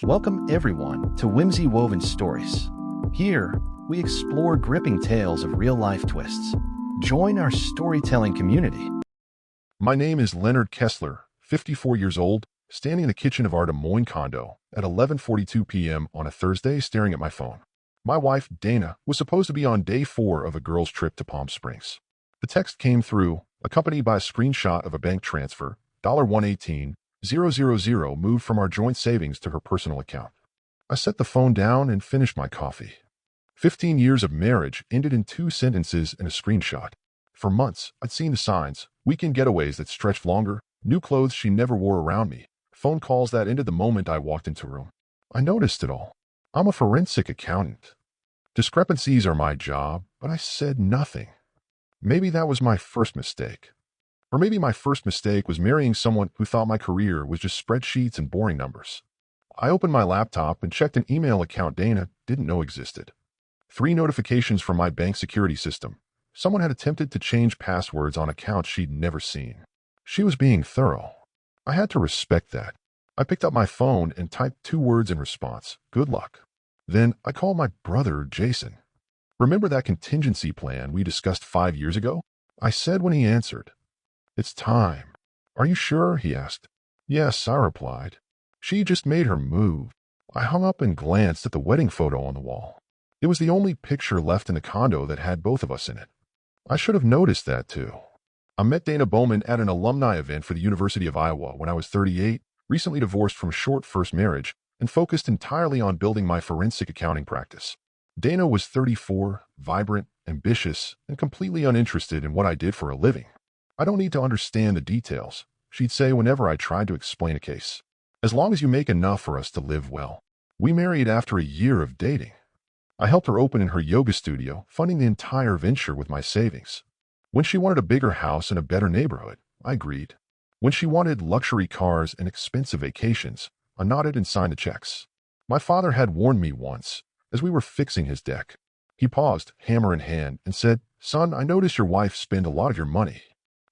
Welcome everyone to Whimsy Woven Stories. Here, we explore gripping tales of real-life twists. Join our storytelling community. My name is Leonard Kessler, 54 years old, standing in the kitchen of our Des Moines condo at 11:42 p.m. on a Thursday staring at my phone. My wife, Dana, was supposed to be on day 4 of a girls' trip to Palm Springs. The text came through, accompanied by a screenshot of a bank transfer, $118,000 moved from our joint savings to her personal account. I set the phone down and finished my coffee. 15 years of marriage ended in 2 sentences and a screenshot. For months, I'd seen the signs, weekend getaways that stretched longer, new clothes she never wore around me, phone calls that ended the moment I walked into a room. I noticed it all. I'm a forensic accountant. Discrepancies are my job, but I said nothing. Maybe that was my first mistake. Or maybe my first mistake was marrying someone who thought my career was just spreadsheets and boring numbers. I opened my laptop and checked an email account Dana didn't know existed. 3 notifications from my bank security system. Someone had attempted to change passwords on accounts she'd never seen. She was being thorough. I had to respect that. I picked up my phone and typed 2 words in response, good luck. Then I called my brother, Jason. Remember that contingency plan we discussed 5 years ago? I said when he answered. It's time. Are you sure? He asked. Yes, I replied. She just made her move. I hung up and glanced at the wedding photo on the wall. It was the only picture left in the condo that had both of us in it. I should have noticed that too. I met Dana Bowman at an alumni event for the University of Iowa when I was 38, recently divorced from a short first marriage, and focused entirely on building my forensic accounting practice. Dana was 34, vibrant, ambitious, and completely uninterested in what I did for a living. I don't need to understand the details, she'd say whenever I tried to explain a case. As long as you make enough for us to live well. We married after a year of dating. I helped her open in her yoga studio, funding the entire venture with my savings. When she wanted a bigger house and a better neighborhood, I agreed. When she wanted luxury cars and expensive vacations, I nodded and signed the checks. My father had warned me once, as we were fixing his deck. He paused, hammer in hand, and said, "Son, I notice your wife spend a lot of your money.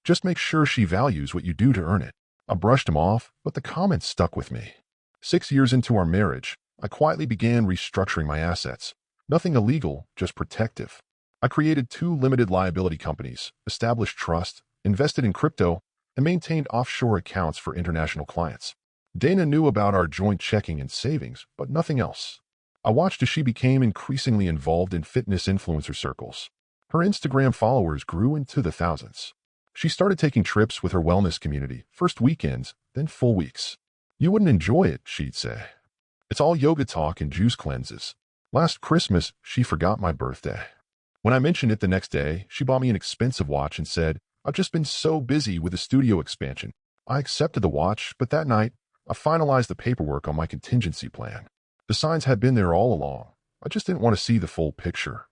Just make sure she values what you do to earn it." I brushed him off, but the comment stuck with me. 6 years into our marriage, I quietly began restructuring my assets. Nothing illegal, just protective. I created 2 limited liability companies, established trust, invested in crypto, and maintained offshore accounts for international clients. Dana knew about our joint checking and savings, but nothing else. I watched as she became increasingly involved in fitness influencer circles. Her Instagram followers grew into the thousands. She started taking trips with her wellness community, first weekends, then full weeks. You wouldn't enjoy it, she'd say. It's all yoga talk and juice cleanses. Last Christmas, she forgot my birthday. When I mentioned it the next day, she bought me an expensive watch and said, "I've just been so busy with the studio expansion." I accepted the watch, but that night, I finalized the paperwork on my contingency plan. The signs had been there all along. I just didn't want to see the full picture.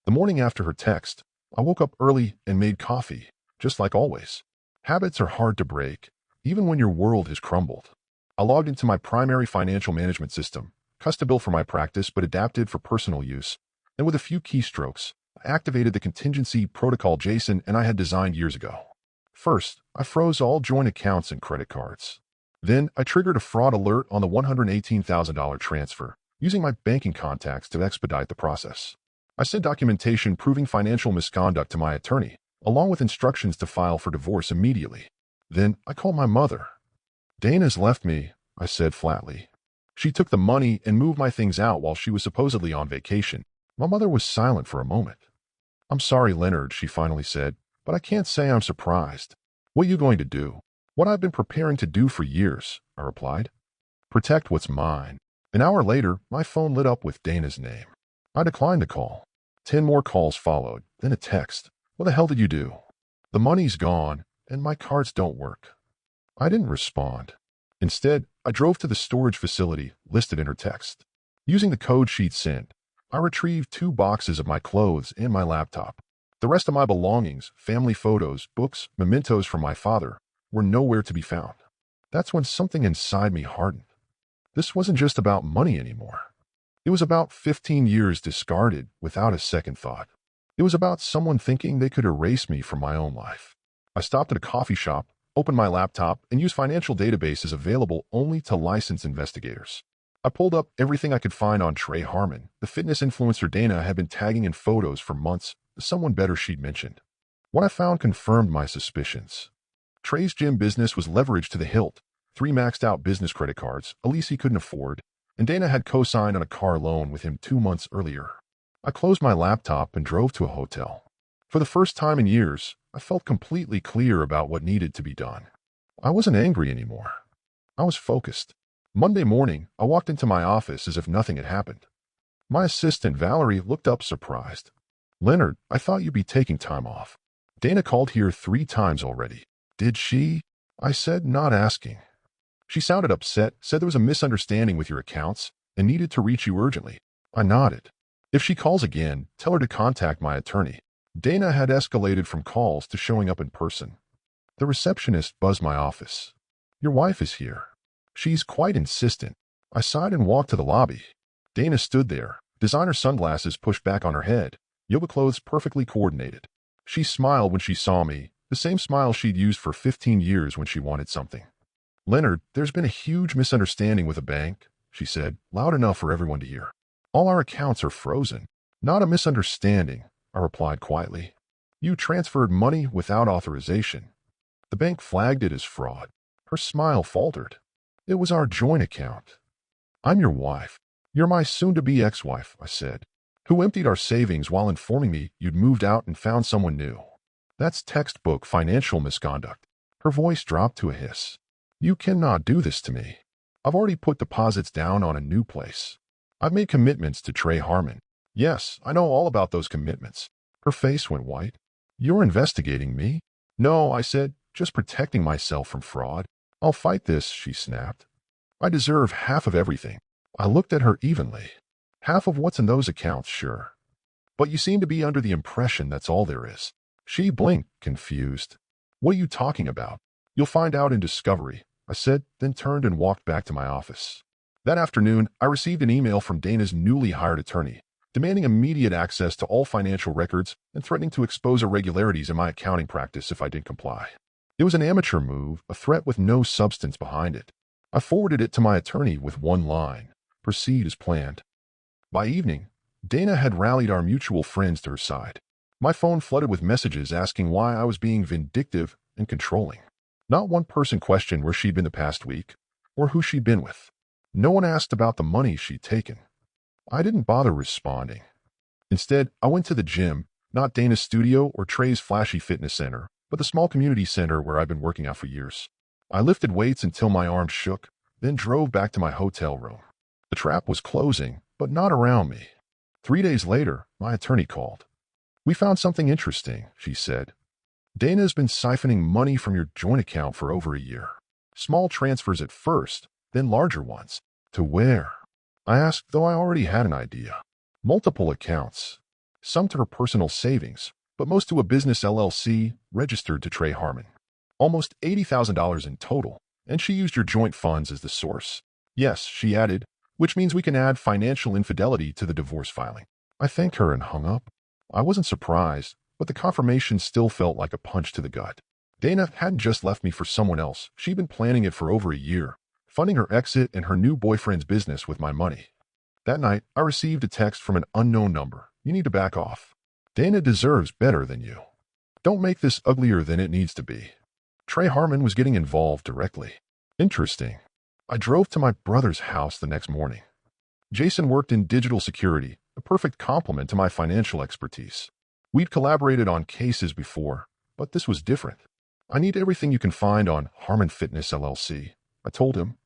The morning after her text, I woke up early and made coffee, just like always. Habits are hard to break, even when your world has crumbled. I logged into my primary financial management system, custom built for my practice but adapted for personal use, and with a few keystrokes, I activated the contingency protocol Jason and I had designed years ago. First, I froze all joint accounts and credit cards. Then, I triggered a fraud alert on the $118,000 transfer, using my banking contacts to expedite the process. I sent documentation proving financial misconduct to my attorney, along with instructions to file for divorce immediately. Then, I called my mother. "Dana's left me," I said flatly. "She took the money and moved my things out while she was supposedly on vacation." My mother was silent for a moment. "I'm sorry, Leonard," she finally said, "but I can't say I'm surprised. What are you going to do?" "What I've been preparing to do for years," I replied. "Protect what's mine." An hour later, my phone lit up with Dana's name. I declined the call. 10 more calls followed, then a text. "What the hell did you do?" "The money's gone, and my cards don't work." I didn't respond. Instead, I drove to the storage facility listed in her text. Using the code she'd sent, I retrieved 2 boxes of my clothes and my laptop. The rest of my belongings, family photos, books, mementos from my father, were nowhere to be found. That's when something inside me hardened. This wasn't just about money anymore. It was about 15 years discarded without a second thought. It was about someone thinking they could erase me from my own life. I stopped at a coffee shop, opened my laptop, and used financial databases available only to licensed investigators. I pulled up everything I could find on Trey Harmon. The fitness influencer Dana had been tagging in photos for months as someone better she'd mentioned. What I found confirmed my suspicions. Trey's gym business was leveraged to the hilt, 3 maxed-out business credit cards, a lease he couldn't afford, and Dana had co-signed on a car loan with him 2 months earlier. I closed my laptop and drove to a hotel. For the first time in years, I felt completely clear about what needed to be done. I wasn't angry anymore. I was focused. Monday morning, I walked into my office as if nothing had happened. My assistant, Valerie, looked up surprised. "Leonard, I thought you'd be taking time off. Dana called here 3 times already." "Did she?" I said, not asking. "She sounded upset, said there was a misunderstanding with your accounts, and needed to reach you urgently." I nodded. "If she calls again, tell her to contact my attorney." Dana had escalated from calls to showing up in person. The receptionist buzzed my office. "Your wife is here." "She's quite insistent." I sighed and walked to the lobby. Dana stood there, designer sunglasses pushed back on her head, yoga clothes perfectly coordinated. She smiled when she saw me, the same smile she'd used for 15 years when she wanted something. "Leonard, there's been a huge misunderstanding with a bank," she said, loud enough for everyone to hear. "All our accounts are frozen." "Not a misunderstanding," I replied quietly. "You transferred money without authorization. The bank flagged it as fraud." Her smile faltered. "It was our joint account." "I'm your wife." "You're my soon-to-be ex-wife," I said, "who emptied our savings while informing me you'd moved out and found someone new. That's textbook financial misconduct." Her voice dropped to a hiss. "You cannot do this to me. I've already put deposits down on a new place. I've made commitments to Trey Harmon." "Yes, I know all about those commitments." Her face went white. "You're investigating me?" "No," I said, "just protecting myself from fraud." "I'll fight this," she snapped. "I deserve half of everything." I looked at her evenly. "Half of what's in those accounts, sure. But you seem to be under the impression that's all there is." She blinked, confused. "What are you talking about?" "You'll find out in discovery," I said, then turned and walked back to my office. That afternoon, I received an email from Dana's newly hired attorney, demanding immediate access to all financial records and threatening to expose irregularities in my accounting practice if I didn't comply. It was an amateur move, a threat with no substance behind it. I forwarded it to my attorney with one line: "Proceed as planned." By evening, Dana had rallied our mutual friends to her side. My phone flooded with messages asking why I was being vindictive and controlling. Not one person questioned where she'd been the past week, or who she'd been with. No one asked about the money she'd taken. I didn't bother responding. Instead, I went to the gym, not Dana's studio or Trey's flashy fitness center, but the small community center where I've been working out for years. I lifted weights until my arms shook, then drove back to my hotel room. The trap was closing, but not around me. 3 days later, my attorney called. "We found something interesting," she said. "Dana's been siphoning money from your joint account for over a year. Small transfers at first, then larger ones." "To where?" I asked, though I already had an idea. "Multiple accounts. Some to her personal savings, but most to a business LLC registered to Trey Harmon. Almost $80,000 in total, and she used your joint funds as the source." "Yes," she added, "which means we can add financial infidelity to the divorce filing." I thanked her and hung up. I wasn't surprised, but the confirmation still felt like a punch to the gut. Dana hadn't just left me for someone else. She'd been planning it for over a year, funding her exit and her new boyfriend's business with my money. That night, I received a text from an unknown number. "You need to back off. Dana deserves better than you. Don't make this uglier than it needs to be." Trey Harmon was getting involved directly. Interesting. I drove to my brother's house the next morning. Jason worked in digital security, a perfect complement to my financial expertise. We'd collaborated on cases before, but this was different. "I need everything you can find on Harmon Fitness LLC," I told him.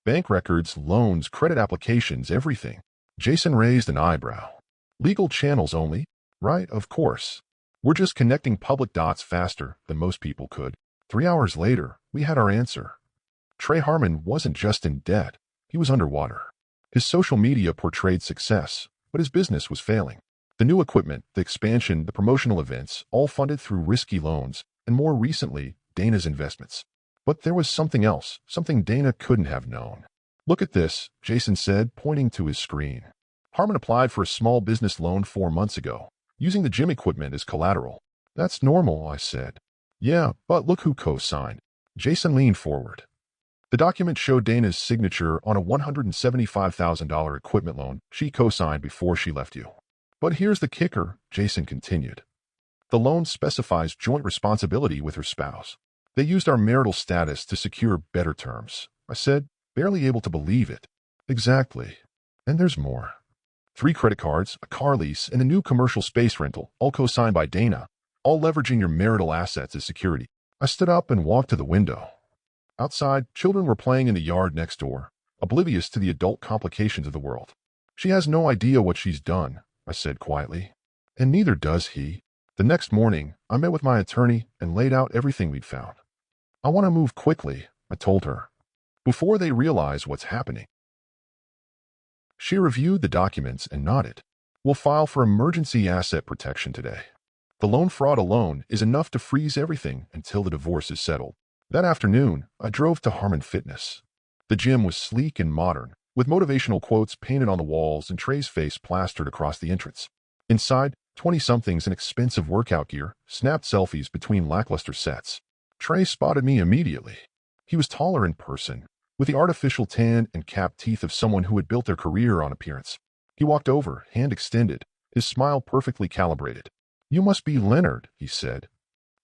"Bank records, loans, credit applications, everything." Jason raised an eyebrow. "Legal channels only?" "Right, of course. We're just connecting public dots faster than most people could." 3 hours later, we had our answer. Trey Harmon wasn't just in debt, he was underwater. His social media portrayed success, but his business was failing. The new equipment, the expansion, the promotional events, all funded through risky loans, and more recently, Dana's investments. But there was something else, something Dana couldn't have known. "Look at this," Jason said, pointing to his screen. "Harmon applied for a small business loan 4 months ago, using the gym equipment as collateral." "That's normal," I said. "Yeah, but look who co-signed." Jason leaned forward. The document showed Dana's signature on a $175,000 equipment loan she co-signed before she left you. But here's the kicker, Jason continued. The loan specifies joint responsibility with her spouse. They used our marital status to secure better terms. I said, barely able to believe it. Exactly. And there's more. 3 credit cards, a car lease, and a new commercial space rental, all co-signed by Dana, all leveraging your marital assets as security. I stood up and walked to the window. Outside, children were playing in the yard next door, oblivious to the adult complications of the world. She has no idea what she's done, I said quietly. And neither does he. The next morning, I met with my attorney and laid out everything we'd found. I want to move quickly, I told her, before they realize what's happening. She reviewed the documents and nodded. We'll file for emergency asset protection today. The loan fraud alone is enough to freeze everything until the divorce is settled. That afternoon, I drove to Harmon Fitness. The gym was sleek and modern, with motivational quotes painted on the walls and Trey's face plastered across the entrance. Inside, 20-somethings in expensive workout gear snapped selfies between lackluster sets. Trey spotted me immediately. He was taller in person, with the artificial tan and capped teeth of someone who had built their career on appearance. He walked over, hand extended, his smile perfectly calibrated. You must be Leonard, he said.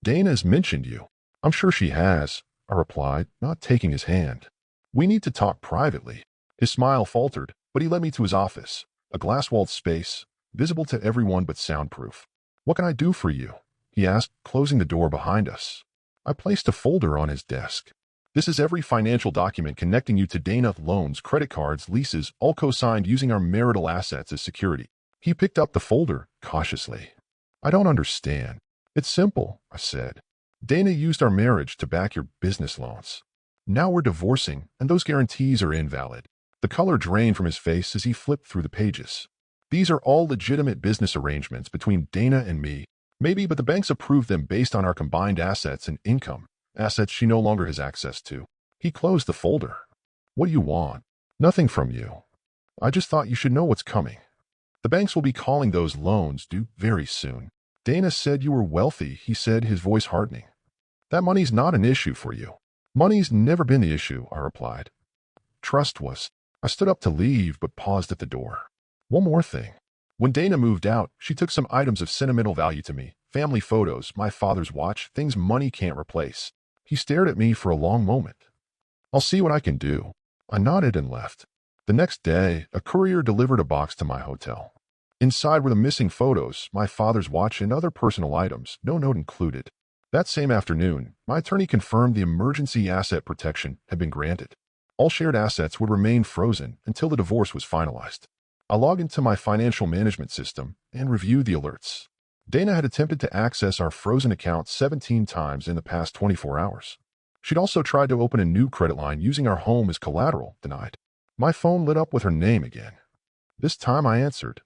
Dana's mentioned you. I'm sure she has, I replied, not taking his hand. We need to talk privately. His smile faltered, but he led me to his office, a glass-walled space, visible to everyone but soundproof. What can I do for you? He asked, closing the door behind us. I placed a folder on his desk. This is every financial document connecting you to Dana, loans, credit cards, leases, all co-signed using our marital assets as security. He picked up the folder, cautiously. I don't understand. It's simple, I said. Dana used our marriage to back your business loans. Now we're divorcing, and those guarantees are invalid. The color drained from his face as he flipped through the pages. These are all legitimate business arrangements between Dana and me. Maybe, but the banks approved them based on our combined assets and income, assets she no longer has access to. He closed the folder. What do you want? Nothing from you. I just thought you should know what's coming. The banks will be calling those loans due very soon. Dana said you were wealthy, he said, his voice hardening. That money's not an issue for you. Money's never been the issue, I replied. Trust was. I stood up to leave, but paused at the door. One more thing. When Dana moved out, she took some items of sentimental value to me. Family photos, my father's watch, things money can't replace. He stared at me for a long moment. I'll see what I can do. I nodded and left. The next day, a courier delivered a box to my hotel. Inside were the missing photos, my father's watch, and other personal items, no note included. That same afternoon, my attorney confirmed the emergency asset protection had been granted. All shared assets would remain frozen until the divorce was finalized. I logged into my financial management system and reviewed the alerts. Dana had attempted to access our frozen account 17 times in the past 24 hours. She'd also tried to open a new credit line using our home as collateral, denied. My phone lit up with her name again. This time I answered.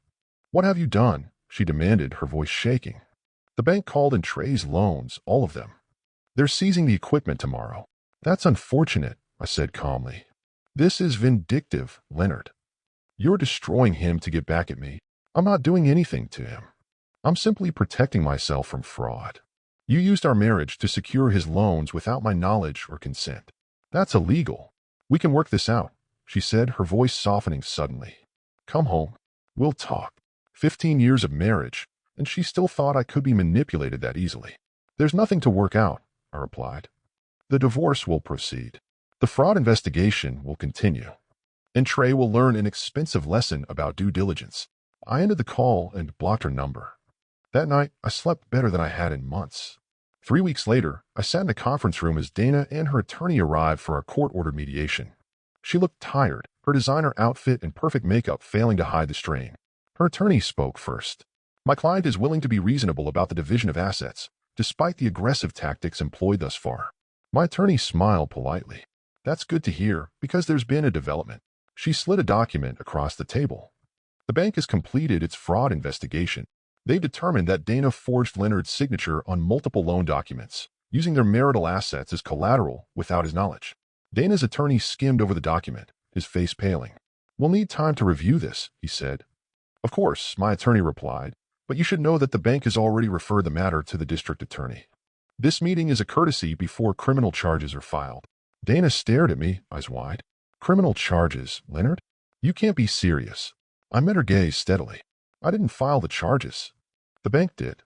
What have you done? She demanded, her voice shaking. The bank called in Trey's loans, all of them. They're seizing the equipment tomorrow. That's unfortunate, I said calmly. This is vindictive, Leonard. You're destroying him to get back at me. I'm not doing anything to him. I'm simply protecting myself from fraud. You used our marriage to secure his loans without my knowledge or consent. That's illegal. We can work this out, she said, her voice softening suddenly. Come home. We'll talk. 15 years of marriage, and she still thought I could be manipulated that easily. There's nothing to work out, I replied. The divorce will proceed. The fraud investigation will continue. And Trey will learn an expensive lesson about due diligence. I ended the call and blocked her number. That night, I slept better than I had in months. 3 weeks later, I sat in a conference room as Dana and her attorney arrived for our court-ordered mediation. She looked tired, her designer outfit and perfect makeup failing to hide the strain. Her attorney spoke first. My client is willing to be reasonable about the division of assets, despite the aggressive tactics employed thus far. My attorney smiled politely. That's good to hear, because there's been a development. She slid a document across the table. The bank has completed its fraud investigation. They've determined that Dana forged Leonard's signature on multiple loan documents, using their marital assets as collateral without his knowledge. Dana's attorney skimmed over the document, his face paling. We'll need time to review this, he said. Of course, my attorney replied, but you should know that the bank has already referred the matter to the district attorney. This meeting is a courtesy before criminal charges are filed. Dana stared at me, eyes wide. Criminal charges, Leonard? You can't be serious. I met her gaze steadily. I didn't file the charges. The bank did.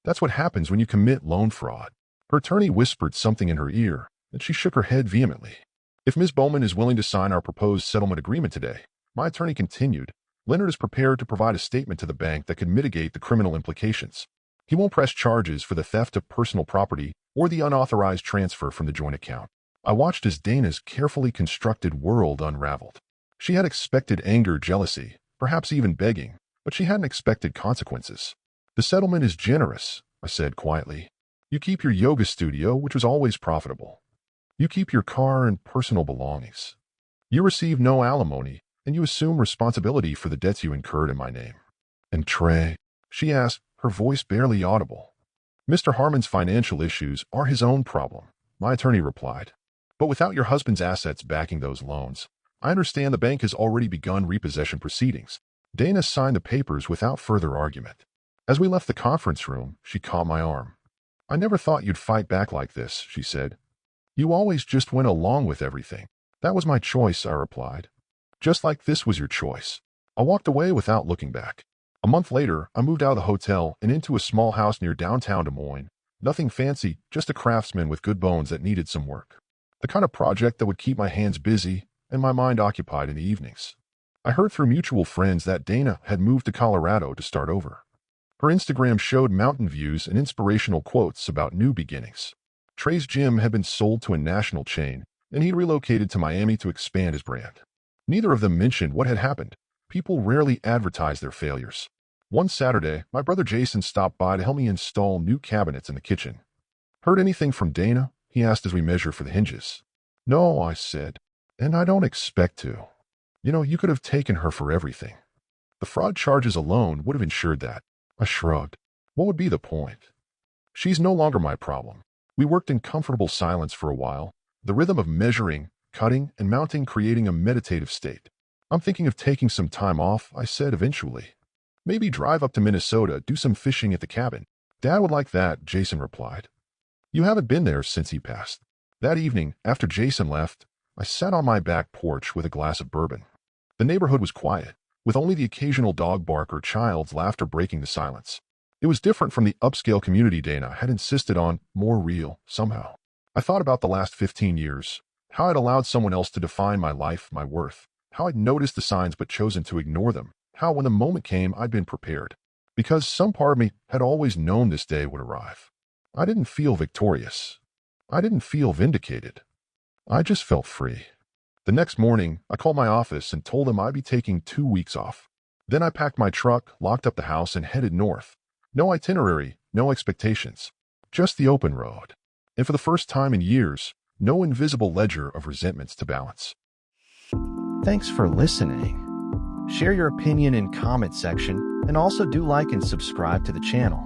That's what happens when you commit loan fraud. Her attorney whispered something in her ear, and she shook her head vehemently. If Ms. Bowman is willing to sign our proposed settlement agreement today, my attorney continued, Leonard is prepared to provide a statement to the bank that could mitigate the criminal implications. He won't press charges for the theft of personal property or the unauthorized transfer from the joint account. I watched as Dana's carefully constructed world unraveled. She had expected anger, jealousy, perhaps even begging, but she hadn't expected consequences. The settlement is generous, I said quietly. You keep your yoga studio, which was always profitable. You keep your car and personal belongings. You receive no alimony, and you assume responsibility for the debts you incurred in my name. And Trey? She asked, her voice barely audible. Mr. Harmon's financial issues are his own problem, my attorney replied. But without your husband's assets backing those loans, I understand the bank has already begun repossession proceedings. Dana signed the papers without further argument. As we left the conference room, she caught my arm. I never thought you'd fight back like this, she said. You always just went along with everything. That was my choice, I replied. Just like this was your choice. I walked away without looking back. A month later, I moved out of the hotel and into a small house near downtown Des Moines. Nothing fancy, just a craftsman with good bones that needed some work. The kind of project that would keep my hands busy and my mind occupied in the evenings. I heard through mutual friends that Dana had moved to Colorado to start over. Her Instagram showed mountain views and inspirational quotes about new beginnings. Trey's gym had been sold to a national chain, and he'd relocated to Miami to expand his brand. Neither of them mentioned what had happened. People rarely advertise their failures. One Saturday, my brother Jason stopped by to help me install new cabinets in the kitchen. Heard anything from Dana? He asked as we measured for the hinges. No, I said, and I don't expect to. You could have taken her for everything. The fraud charges alone would have ensured that. I shrugged. What would be the point? She's no longer my problem. We worked in comfortable silence for a while, the rhythm of measuring, cutting, and mounting creating a meditative state. I'm thinking of taking some time off, I said eventually. Maybe drive up to Minnesota, do some fishing at the cabin. Dad would like that, Jason replied. You haven't been there since he passed. That evening, after Jason left, I sat on my back porch with a glass of bourbon. The neighborhood was quiet, with only the occasional dog bark or child's laughter breaking the silence. It was different from the upscale community Dana had insisted on, more real, somehow. I thought about the last 15 years, how I'd allowed someone else to define my life, my worth, how I'd noticed the signs but chosen to ignore them, how when the moment came I'd been prepared. Because some part of me had always known this day would arrive. I didn't feel victorious. I didn't feel vindicated. I just felt free. The next morning, I called my office and told them I'd be taking 2 weeks off. Then I packed my truck, locked up the house, and headed north. No itinerary, no expectations. Just the open road. And for the first time in years, no invisible ledger of resentments to balance. Thanks for listening. Share your opinion in comment section and also do like and subscribe to the channel.